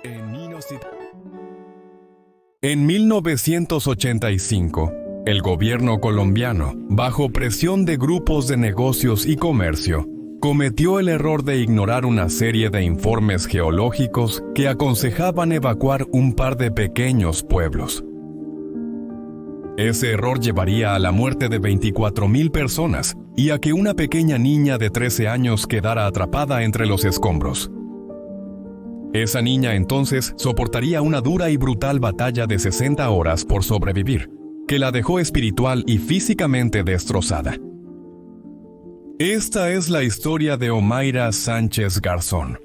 En 1985, el gobierno colombiano, bajo presión de grupos de negocios y comercio, cometió el error de ignorar una serie de informes geológicos que aconsejaban evacuar un par de pequeños pueblos. Ese error llevaría a la muerte de 24,000 personas y a que una pequeña niña de 13 años quedara atrapada entre los escombros. Esa niña entonces soportaría una dura y brutal batalla de 60 horas por sobrevivir, que la dejó espiritual y físicamente destrozada. Esta es la historia de Omaira Sánchez Garzón.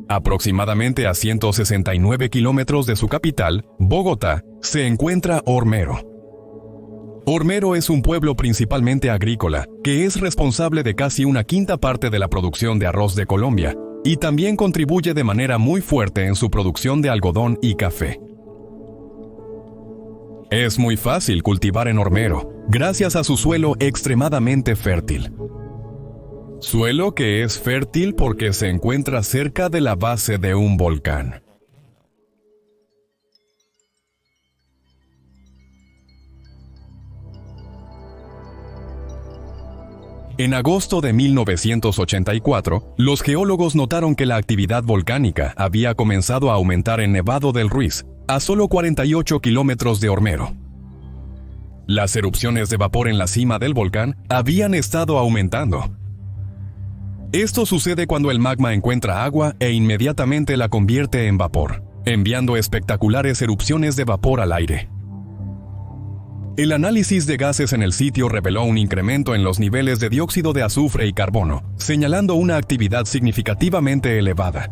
Aproximadamente a 169 kilómetros de su capital, Bogotá, se encuentra Ormero. Ormero es un pueblo principalmente agrícola, que es responsable de casi una quinta parte de la producción de arroz de Colombia, y también contribuye de manera muy fuerte en su producción de algodón y café. Es muy fácil cultivar en Ormero, gracias a su suelo extremadamente fértil. Suelo que es fértil porque se encuentra cerca de la base de un volcán. En agosto de 1984, los geólogos notaron que la actividad volcánica había comenzado a aumentar en Nevado del Ruiz, a solo 48 kilómetros de Ormero. Las erupciones de vapor en la cima del volcán habían estado aumentando. Esto sucede cuando el magma encuentra agua e inmediatamente la convierte en vapor, enviando espectaculares erupciones de vapor al aire. El análisis de gases en el sitio reveló un incremento en los niveles de dióxido de azufre y carbono, señalando una actividad significativamente elevada.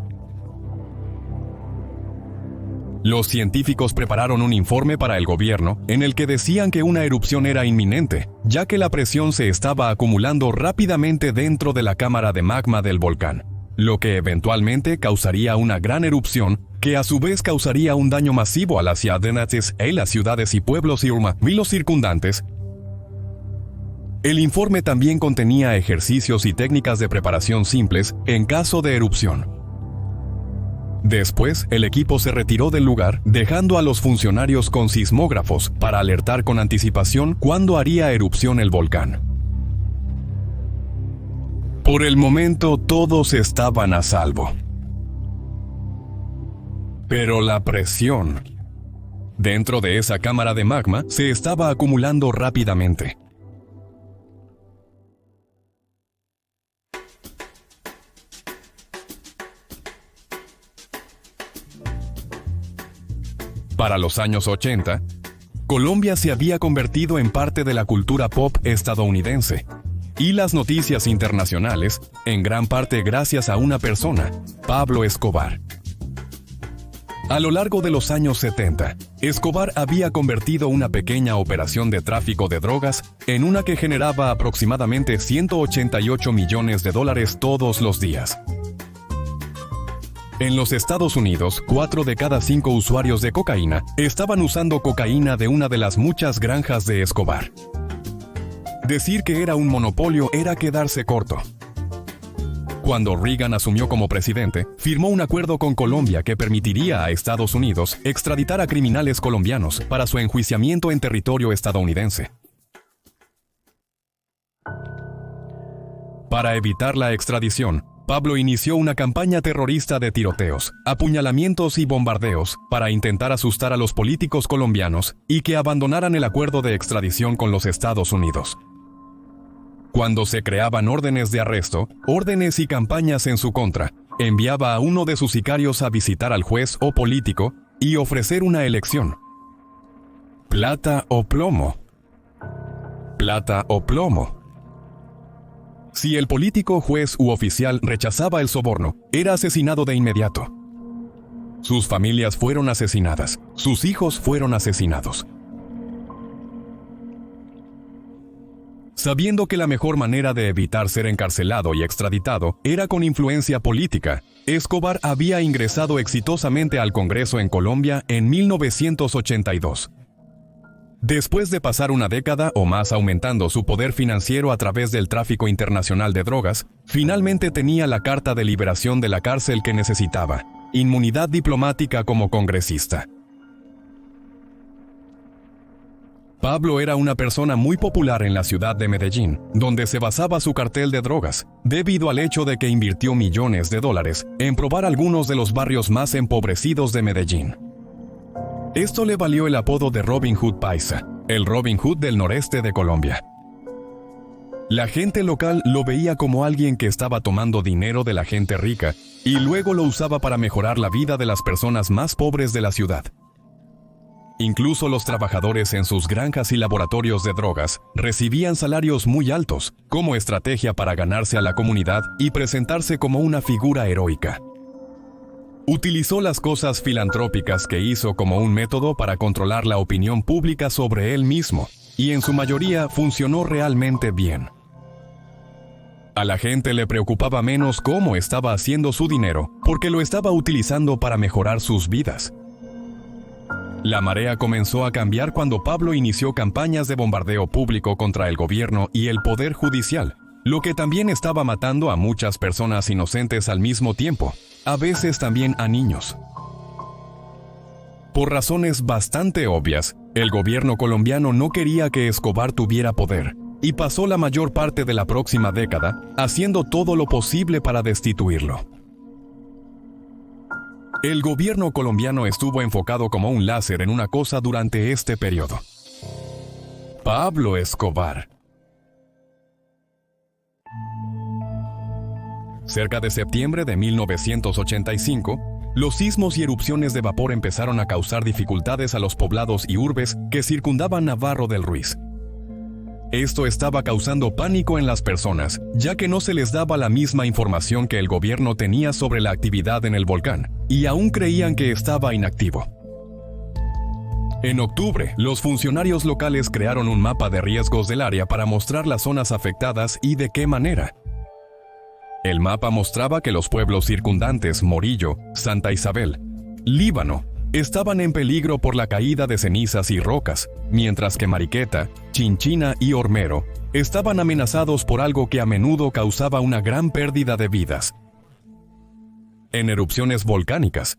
Los científicos prepararon un informe para el gobierno en el que decían que una erupción era inminente, ya que la presión se estaba acumulando rápidamente dentro de la cámara de magma del volcán, lo que eventualmente causaría una gran erupción que a su vez causaría un daño masivo a las ciudades y las ciudades y pueblos y los circundantes. El informe también contenía ejercicios y técnicas de preparación simples en caso de erupción. Después, el equipo se retiró del lugar, dejando a los funcionarios con sismógrafos para alertar con anticipación cuándo haría erupción el volcán. Por el momento, todos estaban a salvo. Pero la presión dentro de esa cámara de magma se estaba acumulando rápidamente. Para los años 80, Colombia se había convertido en parte de la cultura pop estadounidense y las noticias internacionales, en gran parte gracias a una persona, Pablo Escobar. A lo largo de los años 70, Escobar había convertido una pequeña operación de tráfico de drogas en una que generaba aproximadamente $188 millones todos los días. En los Estados Unidos, 4 de cada 5 usuarios de cocaína estaban usando cocaína de una de las muchas granjas de Escobar. Decir que era un monopolio era quedarse corto. Cuando Reagan asumió como presidente, firmó un acuerdo con Colombia que permitiría a Estados Unidos extraditar a criminales colombianos para su enjuiciamiento en territorio estadounidense. Para evitar la extradición, Pablo inició una campaña terrorista de tiroteos, apuñalamientos y bombardeos para intentar asustar a los políticos colombianos y que abandonaran el acuerdo de extradición con los Estados Unidos. Cuando se creaban órdenes de arresto, órdenes y campañas en su contra, enviaba a uno de sus sicarios a visitar al juez o político y ofrecer una elección. Plata o plomo. Plata o plomo. Si el político, juez u oficial rechazaba el soborno, era asesinado de inmediato. Sus familias fueron asesinadas, sus hijos fueron asesinados. Sabiendo que la mejor manera de evitar ser encarcelado y extraditado era con influencia política, Escobar había ingresado exitosamente al Congreso en Colombia en 1982. Después de pasar una década o más aumentando su poder financiero a través del tráfico internacional de drogas, finalmente tenía la carta de liberación de la cárcel que necesitaba, inmunidad diplomática como congresista. Pablo era una persona muy popular en la ciudad de Medellín, donde se basaba su cartel de drogas, debido al hecho de que invirtió millones de dólares en probar algunos de los barrios más empobrecidos de Medellín. Esto le valió el apodo de Robin Hood Paisa, el Robin Hood del noreste de Colombia. La gente local lo veía como alguien que estaba tomando dinero de la gente rica y luego lo usaba para mejorar la vida de las personas más pobres de la ciudad. Incluso los trabajadores en sus granjas y laboratorios de drogas recibían salarios muy altos, como estrategia para ganarse a la comunidad y presentarse como una figura heroica. Utilizó las cosas filantrópicas que hizo como un método para controlar la opinión pública sobre él mismo, y en su mayoría funcionó realmente bien. A la gente le preocupaba menos cómo estaba haciendo su dinero, porque lo estaba utilizando para mejorar sus vidas. La marea comenzó a cambiar cuando Pablo inició campañas de bombardeo público contra el gobierno y el poder judicial, lo que también estaba matando a muchas personas inocentes al mismo tiempo, a veces también a niños. Por razones bastante obvias, el gobierno colombiano no quería que Escobar tuviera poder, y pasó la mayor parte de la próxima década haciendo todo lo posible para destituirlo. El gobierno colombiano estuvo enfocado como un láser en una cosa durante este periodo: Pablo Escobar. Cerca de septiembre de 1985, los sismos y erupciones de vapor empezaron a causar dificultades a los poblados y urbes que circundaban Navarro del Ruiz. Esto estaba causando pánico en las personas, ya que no se les daba la misma información que el gobierno tenía sobre la actividad en el volcán, y aún creían que estaba inactivo. En octubre, los funcionarios locales crearon un mapa de riesgos del área para mostrar las zonas afectadas y de qué manera. El mapa mostraba que los pueblos circundantes, Morillo, Santa Isabel, Líbano, estaban en peligro por la caída de cenizas y rocas, mientras que Mariqueta, Chinchina y Ormero estaban amenazados por algo que a menudo causaba una gran pérdida de vidas: en erupciones volcánicas.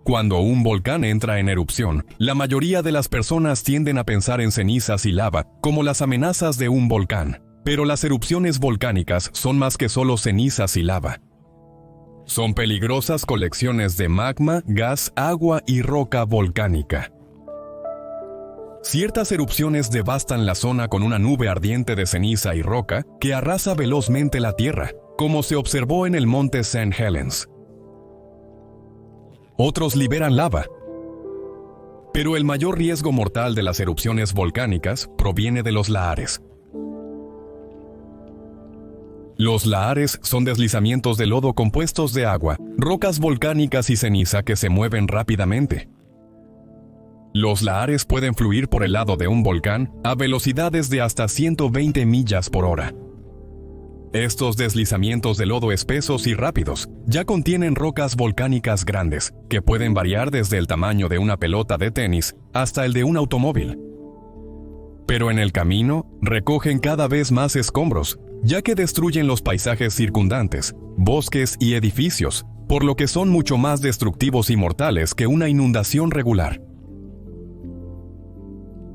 Cuando un volcán entra en erupción, la mayoría de las personas tienden a pensar en cenizas y lava como las amenazas de un volcán, pero las erupciones volcánicas son más que solo cenizas y lava. Son peligrosas colecciones de magma, gas, agua y roca volcánica. Ciertas erupciones devastan la zona con una nube ardiente de ceniza y roca que arrasa velozmente la tierra, como se observó en el monte St. Helens. Otros liberan lava. Pero el mayor riesgo mortal de las erupciones volcánicas proviene de los lahares. Los lahares son deslizamientos de lodo compuestos de agua, rocas volcánicas y ceniza que se mueven rápidamente. Los lahares pueden fluir por el lado de un volcán a velocidades de hasta 120 millas por hora. Estos deslizamientos de lodo espesos y rápidos ya contienen rocas volcánicas grandes, que pueden variar desde el tamaño de una pelota de tenis hasta el de un automóvil. Pero en el camino, recogen cada vez más escombros, ya que destruyen los paisajes circundantes, bosques y edificios, por lo que son mucho más destructivos y mortales que una inundación regular.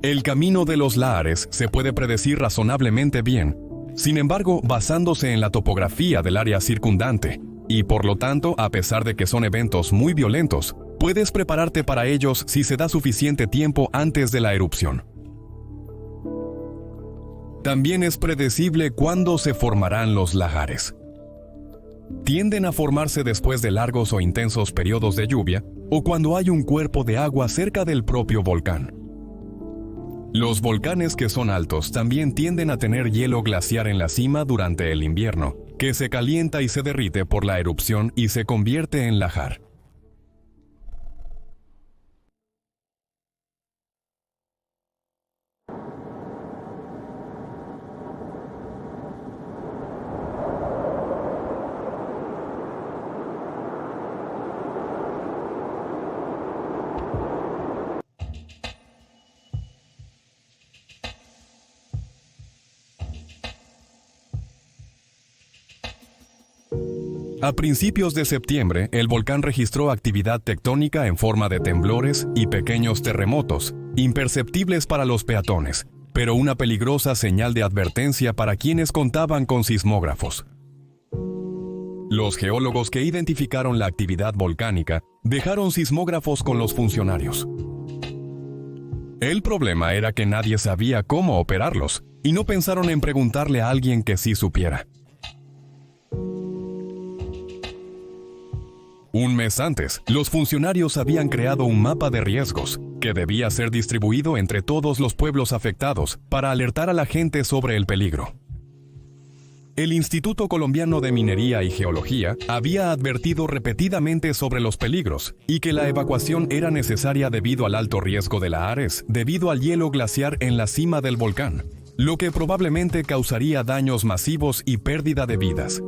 El camino de los lahares se puede predecir razonablemente bien, sin embargo, basándose en la topografía del área circundante, y por lo tanto, a pesar de que son eventos muy violentos, puedes prepararte para ellos si se da suficiente tiempo antes de la erupción. También es predecible cuándo se formarán los lahares. Tienden a formarse después de largos o intensos periodos de lluvia o cuando hay un cuerpo de agua cerca del propio volcán. Los volcanes que son altos también tienden a tener hielo glaciar en la cima durante el invierno, que se calienta y se derrite por la erupción y se convierte en lahar. A principios de septiembre, el volcán registró actividad tectónica en forma de temblores y pequeños terremotos, imperceptibles para los peatones, pero una peligrosa señal de advertencia para quienes contaban con sismógrafos. Los geólogos que identificaron la actividad volcánica dejaron sismógrafos con los funcionarios. El problema era que nadie sabía cómo operarlos, y no pensaron en preguntarle a alguien que sí supiera. Un mes antes, los funcionarios habían creado un mapa de riesgos, que debía ser distribuido entre todos los pueblos afectados para alertar a la gente sobre el peligro. El Instituto Colombiano de Minería y Geología había advertido repetidamente sobre los peligros y que la evacuación era necesaria debido al alto riesgo de lahares, debido al hielo glaciar en la cima del volcán, lo que probablemente causaría daños masivos y pérdida de vidas.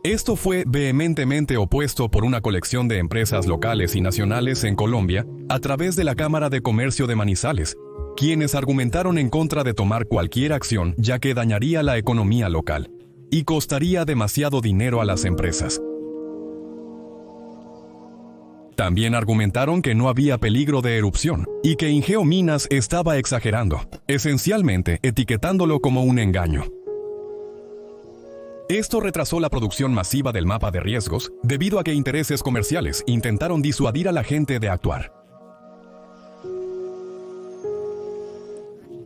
Esto fue vehementemente opuesto por una colección de empresas locales y nacionales en Colombia a través de la Cámara de Comercio de Manizales, quienes argumentaron en contra de tomar cualquier acción ya que dañaría la economía local y costaría demasiado dinero a las empresas. También argumentaron que no había peligro de erupción y que Ingeo Minas estaba exagerando, esencialmente etiquetándolo como un engaño. Esto retrasó la producción masiva del mapa de riesgos debido a que intereses comerciales intentaron disuadir a la gente de actuar.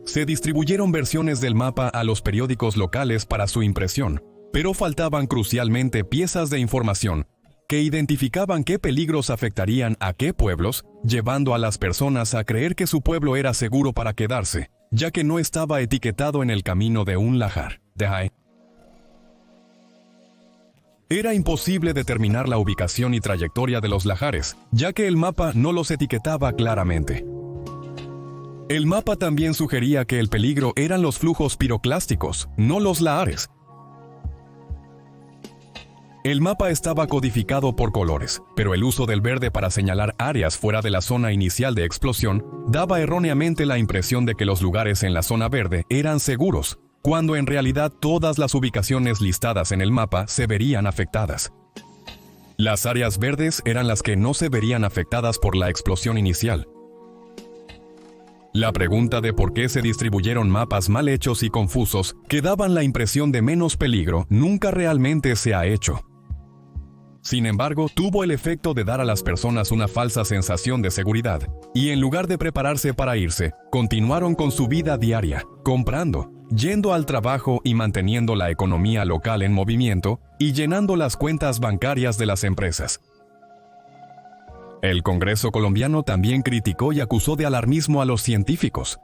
Se distribuyeron versiones del mapa a los periódicos locales para su impresión, pero faltaban crucialmente piezas de información que identificaban qué peligros afectarían a qué pueblos, llevando a las personas a creer que su pueblo era seguro para quedarse, ya que no estaba etiquetado en el camino de un lahar. Era imposible determinar la ubicación y trayectoria de los lahares, ya que el mapa no los etiquetaba claramente. El mapa también sugería que el peligro eran los flujos piroclásticos, no los lahares. El mapa estaba codificado por colores, pero el uso del verde para señalar áreas fuera de la zona inicial de explosión daba erróneamente la impresión de que los lugares en la zona verde eran seguros, cuando en realidad todas las ubicaciones listadas en el mapa se verían afectadas. Las áreas verdes eran las que no se verían afectadas por la explosión inicial. La pregunta de por qué se distribuyeron mapas mal hechos y confusos que daban la impresión de menos peligro nunca realmente se ha hecho. Sin embargo, tuvo el efecto de dar a las personas una falsa sensación de seguridad, y en lugar de prepararse para irse, continuaron con su vida diaria, comprando, yendo al trabajo y manteniendo la economía local en movimiento y llenando las cuentas bancarias de las empresas. El Congreso colombiano también criticó y acusó de alarmismo a los científicos.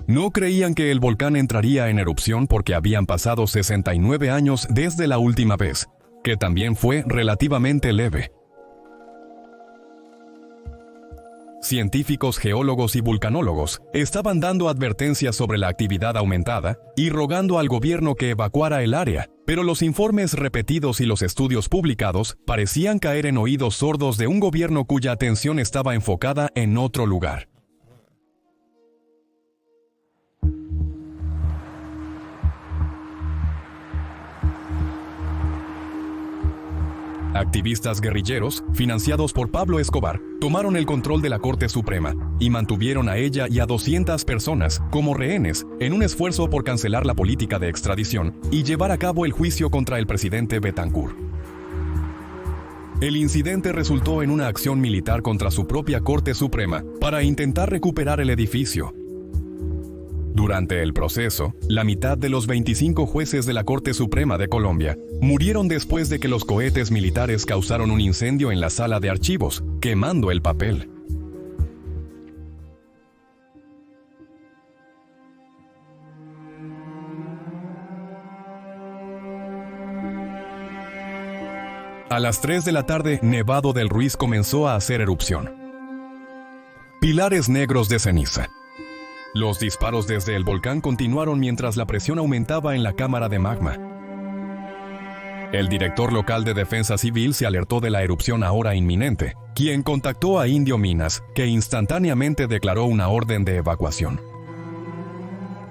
No creían que el volcán entraría en erupción porque habían pasado 69 años desde la última vez, que también fue relativamente leve. Científicos, geólogos y vulcanólogos estaban dando advertencias sobre la actividad aumentada y rogando al gobierno que evacuara el área, pero los informes repetidos y los estudios publicados parecían caer en oídos sordos de un gobierno cuya atención estaba enfocada en otro lugar. Activistas guerrilleros, financiados por Pablo Escobar, tomaron el control de la Corte Suprema y mantuvieron a ella y a 200 personas como rehenes en un esfuerzo por cancelar la política de extradición y llevar a cabo el juicio contra el presidente Betancourt. El incidente resultó en una acción militar contra su propia Corte Suprema para intentar recuperar el edificio. Durante el proceso, la mitad de los 25 jueces de la Corte Suprema de Colombia murieron después de que los cohetes militares causaron un incendio en la sala de archivos, quemando el papel. A las 3 de la tarde, Nevado del Ruiz comenzó a hacer erupción. Pilares negros de ceniza. Los disparos desde el volcán continuaron mientras la presión aumentaba en la cámara de magma. El director local de Defensa Civil se alertó de la erupción ahora inminente, quien contactó a Indio Minas, que instantáneamente declaró una orden de evacuación.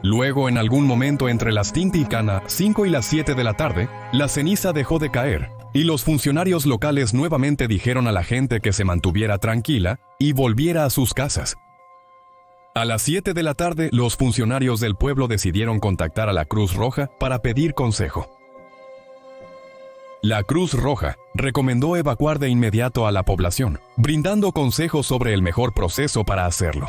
Luego, en algún momento entre las 5 y las 7 de la tarde, la ceniza dejó de caer, y los funcionarios locales nuevamente dijeron a la gente que se mantuviera tranquila y volviera a sus casas. A las 7 de la tarde, los funcionarios del pueblo decidieron contactar a la Cruz Roja para pedir consejo. La Cruz Roja recomendó evacuar de inmediato a la población, brindando consejos sobre el mejor proceso para hacerlo.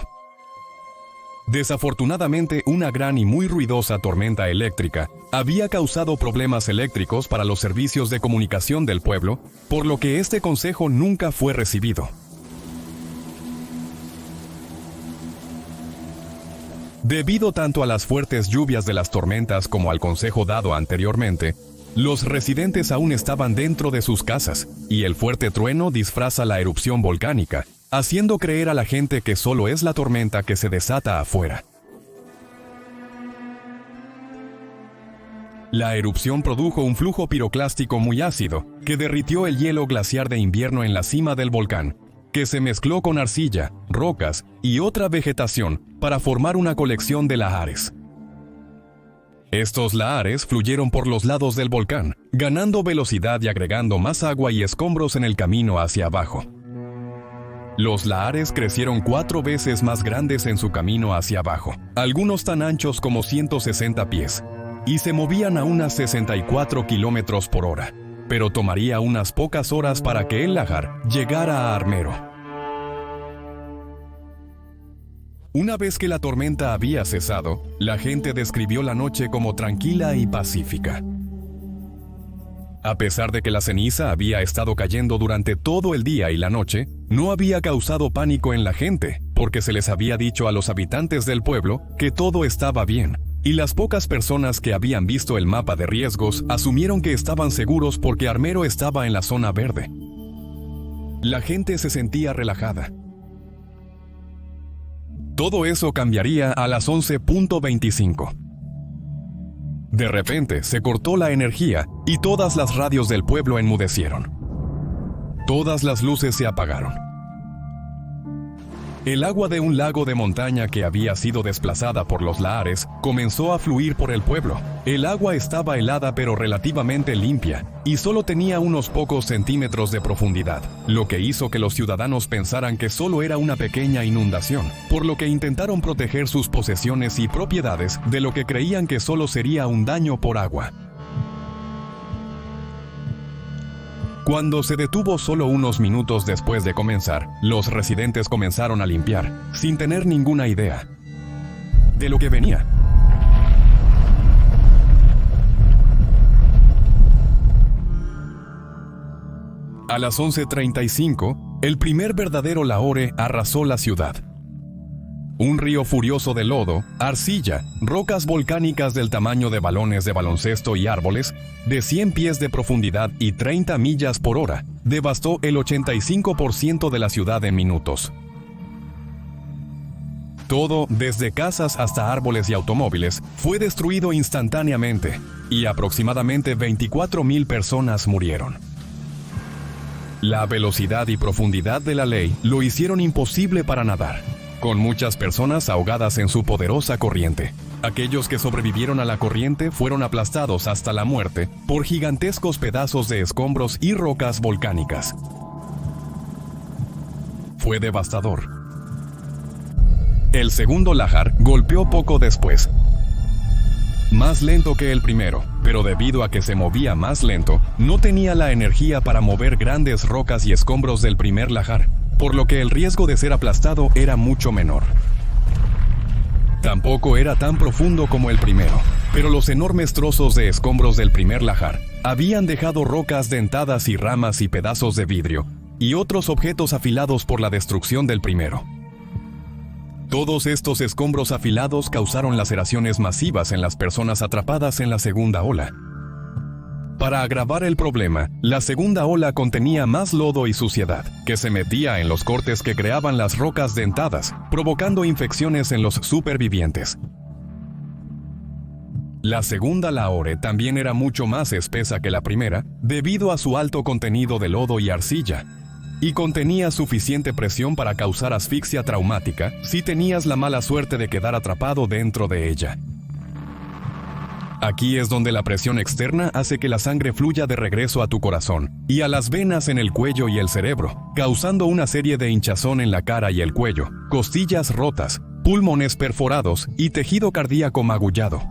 Desafortunadamente, una gran y muy ruidosa tormenta eléctrica había causado problemas eléctricos para los servicios de comunicación del pueblo, por lo que este consejo nunca fue recibido. Debido tanto a las fuertes lluvias de las tormentas como al consejo dado anteriormente, los residentes aún estaban dentro de sus casas, y el fuerte trueno disfraza la erupción volcánica, haciendo creer a la gente que solo es la tormenta que se desata afuera. La erupción produjo un flujo piroclástico muy ácido, que derritió el hielo glaciar de invierno en la cima del volcán, que se mezcló con arcilla, rocas y otra vegetación para formar una colección de lahares. Estos lahares fluyeron por los lados del volcán, ganando velocidad y agregando más agua y escombros en el camino hacia abajo. Los lahares crecieron 4 veces más grandes en su camino hacia abajo, algunos tan anchos como 160 pies, y se movían a unas 64 kilómetros por hora. Pero tomaría unas pocas horas para que el lahar llegara a Armero. Una vez que la tormenta había cesado, la gente describió la noche como tranquila y pacífica. A pesar de que la ceniza había estado cayendo durante todo el día y la noche, no había causado pánico en la gente, porque se les había dicho a los habitantes del pueblo que todo estaba bien. Y las pocas personas que habían visto el mapa de riesgos asumieron que estaban seguros porque Armero estaba en la zona verde. La gente se sentía relajada. Todo eso cambiaría a las 11:25. De repente se cortó la energía y todas las radios del pueblo enmudecieron. Todas las luces se apagaron. El agua de un lago de montaña que había sido desplazada por los lahares comenzó a fluir por el pueblo. El agua estaba helada pero relativamente limpia y solo tenía unos pocos centímetros de profundidad, lo que hizo que los ciudadanos pensaran que solo era una pequeña inundación, por lo que intentaron proteger sus posesiones y propiedades de lo que creían que solo sería un daño por agua. Cuando se detuvo solo unos minutos después de comenzar, los residentes comenzaron a limpiar, sin tener ninguna idea de lo que venía. A las 11:35, el primer verdadero lahore arrasó la ciudad. Un río furioso de lodo, arcilla, rocas volcánicas del tamaño de balones de baloncesto y árboles, de 100 pies de profundidad y 30 millas por hora, devastó el 85% de la ciudad en minutos. Todo, desde casas hasta árboles y automóviles, fue destruido instantáneamente, y aproximadamente 24,000 personas murieron. La velocidad y profundidad de la ley lo hicieron imposible para nadar. con muchas personas ahogadas en su poderosa corriente. Aquellos que sobrevivieron a la corriente fueron aplastados hasta la muerte por gigantescos pedazos de escombros y rocas volcánicas. Fue devastador. El segundo lahar golpeó poco después, más lento que el primero, pero debido a que se movía más lento, no tenía la energía para mover grandes rocas y escombros del primer lahar, por lo que el riesgo de ser aplastado era mucho menor. Tampoco era tan profundo como el primero, pero los enormes trozos de escombros del primer lahar habían dejado rocas dentadas y ramas y pedazos de vidrio, y otros objetos afilados por la destrucción del primero. Todos estos escombros afilados causaron laceraciones masivas en las personas atrapadas en la segunda ola. Para agravar el problema, la segunda ola contenía más lodo y suciedad, que se metía en los cortes que creaban las rocas dentadas, provocando infecciones en los supervivientes. La segunda lahore también era mucho más espesa que la primera, debido a su alto contenido de lodo y arcilla, y contenía suficiente presión para causar asfixia traumática si tenías la mala suerte de quedar atrapado dentro de ella. Aquí es donde la presión externa hace que la sangre fluya de regreso a tu corazón y a las venas en el cuello y el cerebro, causando una serie de hinchazón en la cara y el cuello, costillas rotas, pulmones perforados y tejido cardíaco magullado.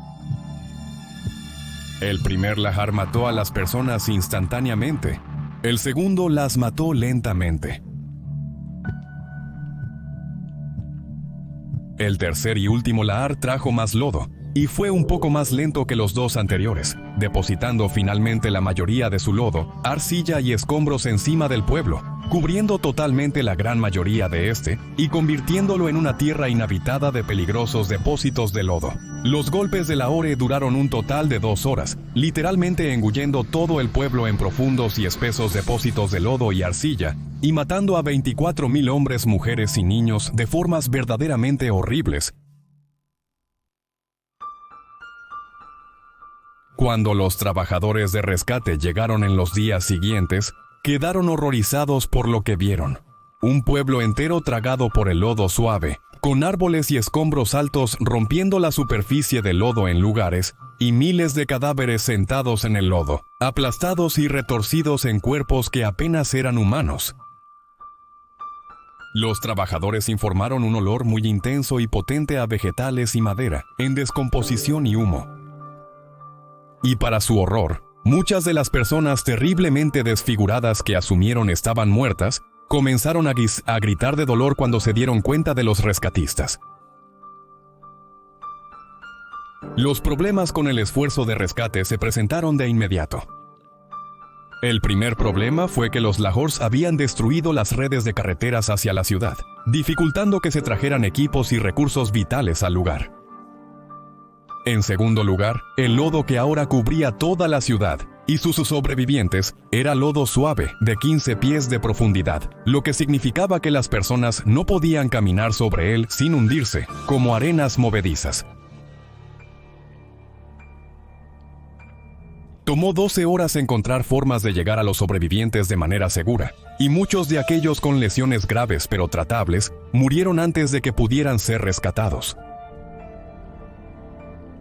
El primer lahar mató a las personas instantáneamente. El segundo las mató lentamente. El tercer y último lahar trajo más lodo, y fue un poco más lento que los dos anteriores, depositando finalmente la mayoría de su lodo, arcilla y escombros encima del pueblo, cubriendo totalmente la gran mayoría de este y convirtiéndolo en una tierra inhabitada de peligrosos depósitos de lodo. Los golpes de lahore duraron un total de 2 horas, literalmente engullendo todo el pueblo en profundos y espesos depósitos de lodo y arcilla, y matando a 24,000 hombres, mujeres y niños de formas verdaderamente horribles. Cuando los trabajadores de rescate llegaron en los días siguientes, quedaron horrorizados por lo que vieron. Un pueblo entero tragado por el lodo suave, con árboles y escombros altos rompiendo la superficie del lodo en lugares, y miles de cadáveres sentados en el lodo, aplastados y retorcidos en cuerpos que apenas eran humanos. Los trabajadores informaron un olor muy intenso y potente a vegetales y madera, en descomposición y humo. Y para su horror, muchas de las personas terriblemente desfiguradas que asumieron estaban muertas, comenzaron a gritar de dolor cuando se dieron cuenta de los rescatistas. Los problemas con el esfuerzo de rescate se presentaron de inmediato. El primer problema fue que los lahores habían destruido las redes de carreteras hacia la ciudad, dificultando que se trajeran equipos y recursos vitales al lugar. En segundo lugar, el lodo que ahora cubría toda la ciudad y sus sobrevivientes era lodo suave de 15 pies de profundidad, lo que significaba que las personas no podían caminar sobre él sin hundirse, como arenas movedizas. Tomó 12 horas encontrar formas de llegar a los sobrevivientes de manera segura, y muchos de aquellos con lesiones graves pero tratables murieron antes de que pudieran ser rescatados.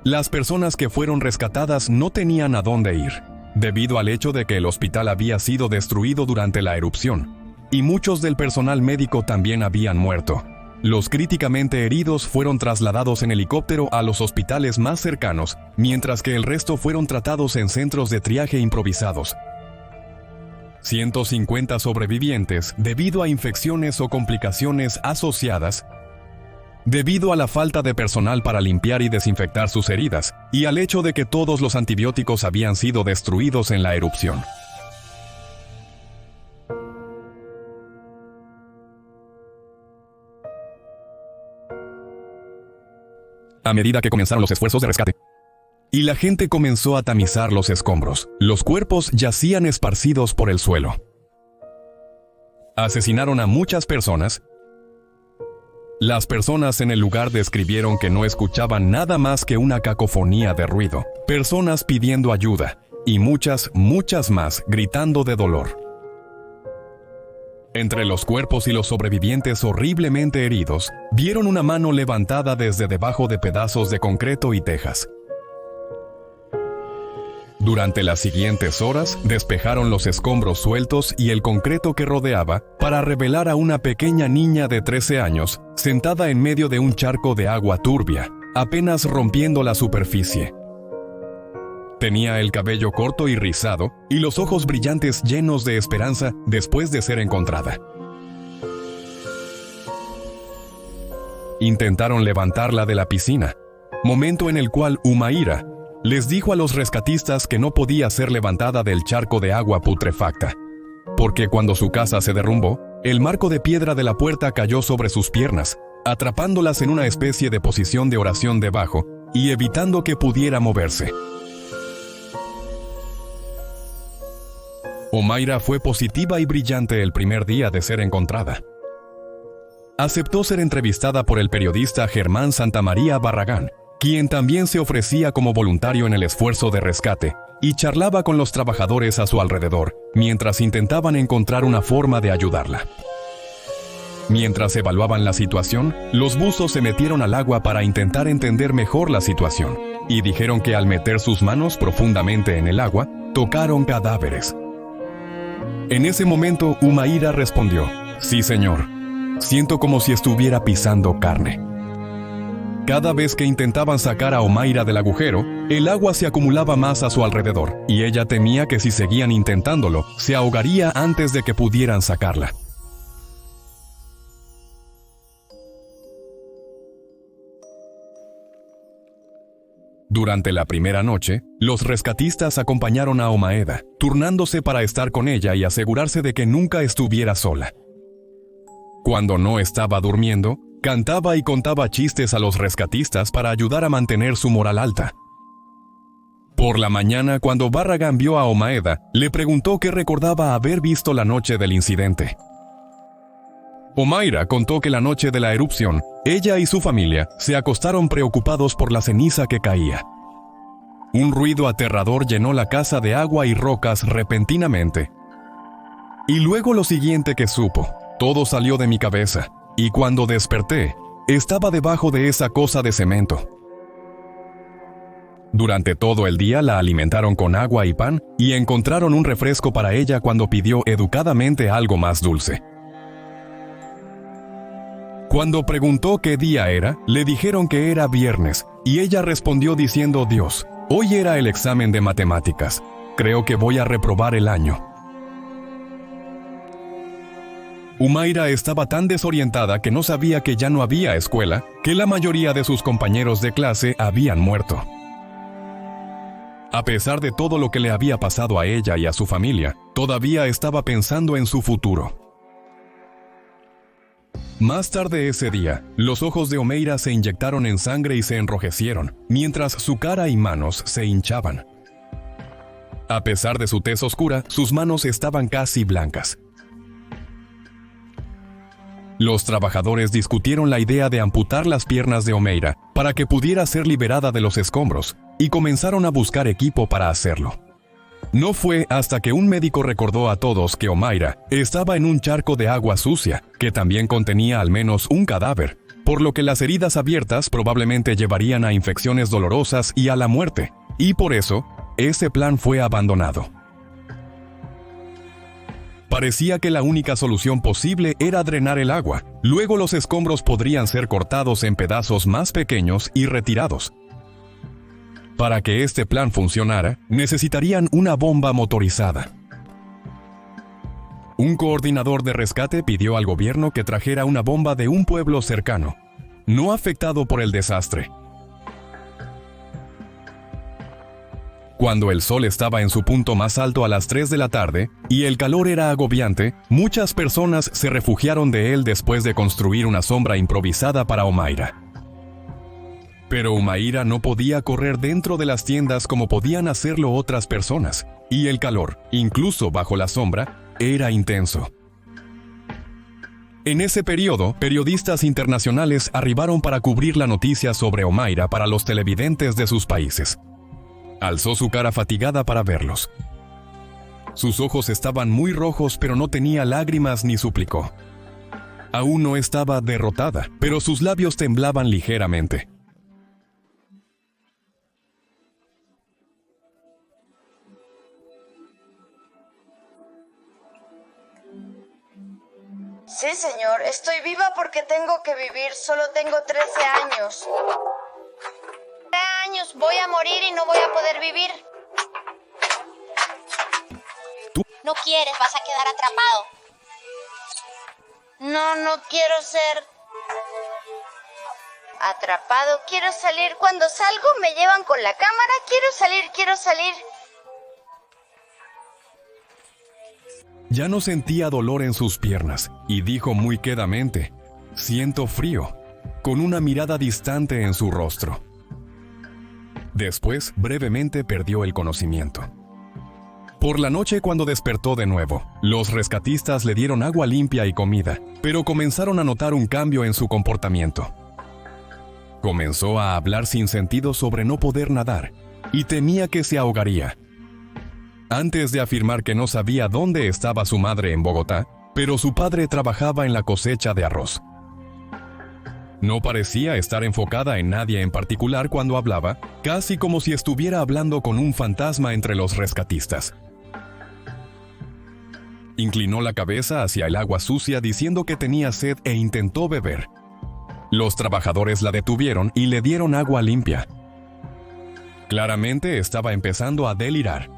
Las personas que fueron rescatadas no tenían a dónde ir, debido al hecho de que el hospital había sido destruido durante la erupción, y muchos del personal médico también habían muerto. Los críticamente heridos fueron trasladados en helicóptero a los hospitales más cercanos, mientras que el resto fueron tratados en centros de triaje improvisados. 150 sobrevivientes, debido a infecciones o complicaciones asociadas, debido a la falta de personal para limpiar y desinfectar sus heridas, y al hecho de que todos los antibióticos habían sido destruidos en la erupción. A medida que comenzaron los esfuerzos de rescate, y la gente comenzó a tamizar los escombros, los cuerpos yacían esparcidos por el suelo. Asesinaron a muchas personas. Las personas en el lugar describieron que no escuchaban nada más que una cacofonía de ruido, personas pidiendo ayuda, y muchas más gritando de dolor. Entre los cuerpos y los sobrevivientes horriblemente heridos, vieron una mano levantada desde debajo de pedazos de concreto y tejas. Durante las siguientes horas, despejaron los escombros sueltos y el concreto que rodeaba para revelar a una pequeña niña de 13 años, sentada en medio de un charco de agua turbia, apenas rompiendo la superficie. Tenía el cabello corto y rizado, y los ojos brillantes llenos de esperanza después de ser encontrada. Intentaron levantarla de la piscina, momento en el cual Humaira les dijo a los rescatistas que no podía ser levantada del charco de agua putrefacta, porque cuando su casa se derrumbó, el marco de piedra de la puerta cayó sobre sus piernas, atrapándolas en una especie de posición de oración debajo y evitando que pudiera moverse. Humaira fue positiva y brillante el primer día de ser encontrada. Aceptó ser entrevistada por el periodista Germán Santamaría Barragán, quien también se ofrecía como voluntario en el esfuerzo de rescate, y charlaba con los trabajadores a su alrededor, mientras intentaban encontrar una forma de ayudarla. Mientras evaluaban la situación, los buzos se metieron al agua para intentar entender mejor la situación, y dijeron que al meter sus manos profundamente en el agua, tocaron cadáveres. En ese momento, Humaira respondió: «Sí, señor. Siento como si estuviera pisando carne». Cada vez que intentaban sacar a Humaira del agujero, el agua se acumulaba más a su alrededor, y ella temía que si seguían intentándolo, se ahogaría antes de que pudieran sacarla. Durante la primera noche, los rescatistas acompañaron a Omaeda, turnándose para estar con ella y asegurarse de que nunca estuviera sola. Cuando no estaba durmiendo, cantaba y contaba chistes a los rescatistas para ayudar a mantener su moral alta. Por la mañana, cuando Barragán vio a Omaeda, le preguntó qué recordaba haber visto la noche del incidente. Humaira contó que la noche de la erupción, ella y su familia se acostaron preocupados por la ceniza que caía. Un ruido aterrador llenó la casa de agua y rocas repentinamente. Y luego lo siguiente que supo, todo salió de mi cabeza, y cuando desperté, estaba debajo de esa cosa de cemento. Durante todo el día la alimentaron con agua y pan, y encontraron un refresco para ella cuando pidió educadamente algo más dulce. Cuando preguntó qué día era, le dijeron que era viernes, y ella respondió diciendo: «Dios, hoy era el examen de matemáticas. Creo que voy a reprobar el año». Humaira estaba tan desorientada que no sabía que ya no había escuela, que la mayoría de sus compañeros de clase habían muerto. A pesar de todo lo que le había pasado a ella y a su familia, todavía estaba pensando en su futuro. Más tarde ese día, los ojos de Humaira se inyectaron en sangre y se enrojecieron, mientras su cara y manos se hinchaban. A pesar de su tez oscura, sus manos estaban casi blancas. Los trabajadores discutieron la idea de amputar las piernas de Humaira para que pudiera ser liberada de los escombros, y comenzaron a buscar equipo para hacerlo. No fue hasta que un médico recordó a todos que Humaira estaba en un charco de agua sucia, que también contenía al menos un cadáver, por lo que las heridas abiertas probablemente llevarían a infecciones dolorosas y a la muerte, y por eso, ese plan fue abandonado. Parecía que la única solución posible era drenar el agua, luego los escombros podrían ser cortados en pedazos más pequeños y retirados. Para que este plan funcionara, necesitarían una bomba motorizada. Un coordinador de rescate pidió al gobierno que trajera una bomba de un pueblo cercano, no afectado por el desastre. Cuando el sol estaba en su punto más alto a las 3 de la tarde, y el calor era agobiante, muchas personas se refugiaron de él después de construir una sombra improvisada para Humaira. Pero Humaira no podía correr dentro de las tiendas como podían hacerlo otras personas, y el calor, incluso bajo la sombra, era intenso. En ese periodo, periodistas internacionales arribaron para cubrir la noticia sobre Humaira para los televidentes de sus países. Alzó su cara fatigada para verlos. Sus ojos estaban muy rojos, pero no tenía lágrimas ni suplicó. Aún no estaba derrotada, pero sus labios temblaban ligeramente. Sí, señor, estoy viva porque tengo que vivir. Solo tengo 13 años. 13 años, voy a morir y no voy a poder vivir. No quieres, vas a quedar atrapado. No quiero ser atrapado. Quiero salir. Cuando salgo me llevan con la cámara. Quiero salir. Ya no sentía dolor en sus piernas y dijo muy quedamente: «Siento frío», con una mirada distante en su rostro. Después, brevemente perdió el conocimiento. Por la noche, cuando despertó de nuevo, los rescatistas le dieron agua limpia y comida, pero comenzaron a notar un cambio en su comportamiento. Comenzó a hablar sin sentido sobre no poder nadar y temía que se ahogaría. Antes de afirmar que no sabía dónde estaba su madre en Bogotá, pero su padre trabajaba en la cosecha de arroz. No parecía estar enfocada en nadie en particular cuando hablaba, casi como si estuviera hablando con un fantasma entre los rescatistas. Inclinó la cabeza hacia el agua sucia diciendo que tenía sed e intentó beber. Los trabajadores la detuvieron y le dieron agua limpia. Claramente estaba empezando a delirar.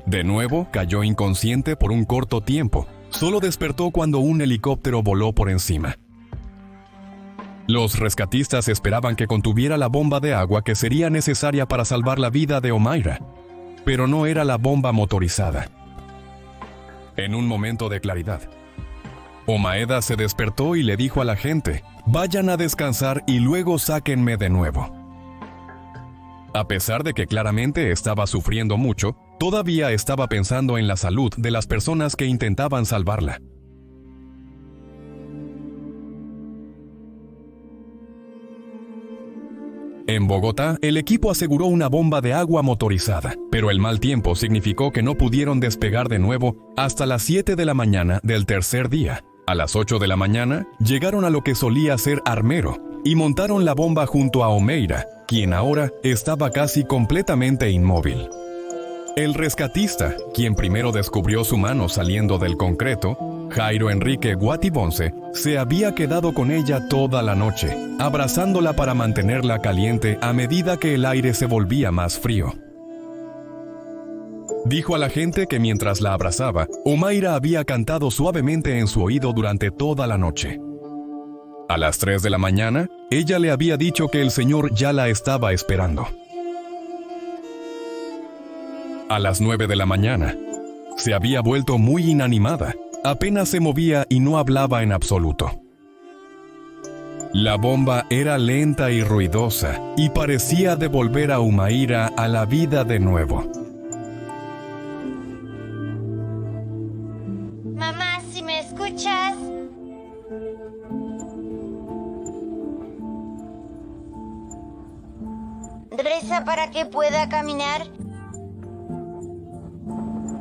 De nuevo, cayó inconsciente por un corto tiempo. Solo despertó cuando un helicóptero voló por encima. Los rescatistas esperaban que contuviera la bomba de agua que sería necesaria para salvar la vida de Omaira, pero no era la bomba motorizada. En un momento de claridad, Omaeda se despertó y le dijo a la gente: «Vayan a descansar y luego sáquenme de nuevo». A pesar de que claramente estaba sufriendo mucho, todavía estaba pensando en la salud de las personas que intentaban salvarla. En Bogotá, el equipo aseguró una bomba de agua motorizada, pero el mal tiempo significó que no pudieron despegar de nuevo hasta las 7 de la mañana del tercer día. A las 8 de la mañana, llegaron a lo que solía ser Armero y montaron la bomba junto a Omeira, quien ahora estaba casi completamente inmóvil. El rescatista, quien primero descubrió su mano saliendo del concreto, Jairo Enrique Guatibonce, se había quedado con ella toda la noche, abrazándola para mantenerla caliente a medida que el aire se volvía más frío. Dijo a la gente que mientras la abrazaba, Omaira había cantado suavemente en su oído durante toda la noche. A las 3 de la mañana, ella le había dicho que el Señor ya la estaba esperando. A las 9 de la mañana, se había vuelto muy inanimada, apenas se movía y no hablaba en absoluto. La bomba era lenta y ruidosa y parecía devolver a Omaira a la vida de nuevo. Mamá, si me escuchas. Reza para que pueda caminar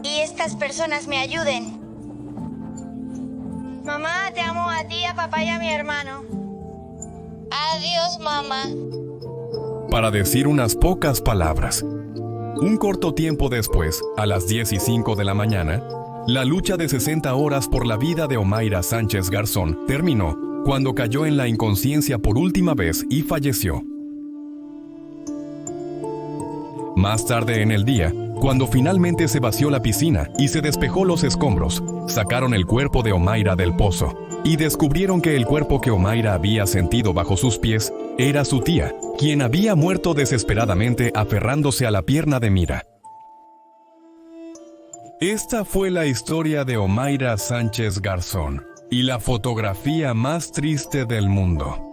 y estas personas me ayuden. Mamá, te amo a ti, a papá y a mi hermano. Adiós, mamá. Para decir unas pocas palabras. Un corto tiempo después, a las 10:05 de la mañana, la lucha de 60 horas por la vida de Omaira Sánchez Garzón terminó cuando cayó en la inconsciencia por última vez y falleció. Más tarde en el día, cuando finalmente se vació la piscina y se despejó los escombros, sacaron el cuerpo de Omaira del pozo y descubrieron que el cuerpo que Omaira había sentido bajo sus pies era su tía, quien había muerto desesperadamente aferrándose a la pierna de Mira. Esta fue la historia de Omaira Sánchez Garzón y la fotografía más triste del mundo.